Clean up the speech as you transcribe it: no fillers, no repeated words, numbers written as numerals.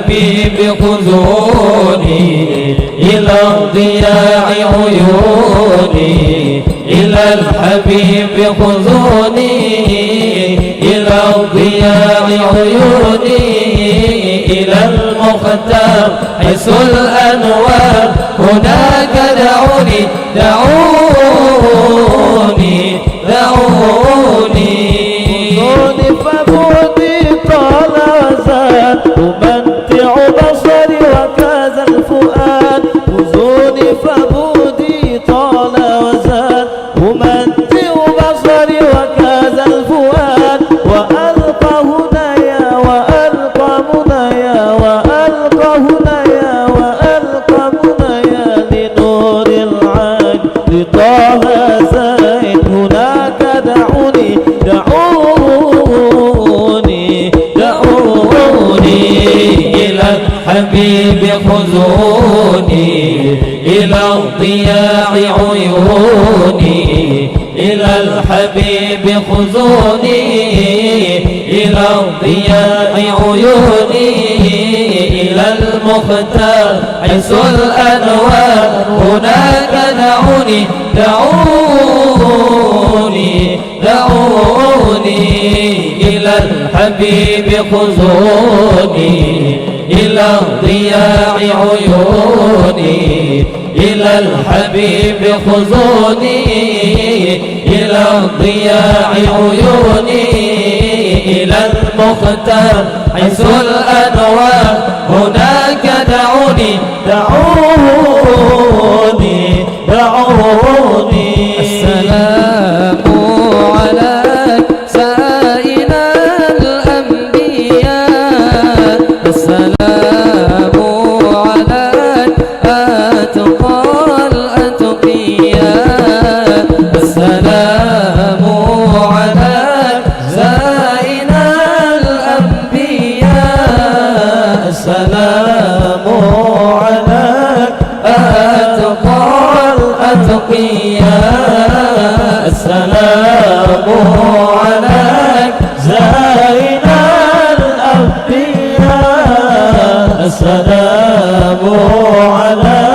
الحبيب خذوني إلى ضياع عيوني، إلى الحبيب خذوني إلى ضياع عيوني، إلى المختار حيث الأنوار هناك دعوني دعوني دعوني. خذوني فبعدي طال وزاد أمتع بصري وكاد الفؤاد، خذوني فبعدي طال وزاد أمتع بصري وكاد الفؤاد، وألقى هنايا وألقى منايا وألقى هنايا وألقى منايا لنور العين لطه زين هناك دعوني دعوني دعوني. إلى الحبيب خذوني إلى ضياع عيوني، إلى الحبيب خذوني إلى ضياع عيوني، إلى المختار حيث الأنوار هناك دعوني دعوني دعوني. إلى الحبيب خذوني إلى ضياع عيوني، إلى الحبيب خذوني إلى ضياع عيوني، إلى المختار حيث الأنوار هناك دعوني دعوني دعوني. السلام عليك سيدنا الأنبياء، السلام عليك أتقى الأتقياء، السلام عليك سيدنا الأنبياء، السلام عليك أتقى الأتقياء، السلام عليك زين الأنبياء، السلام عليك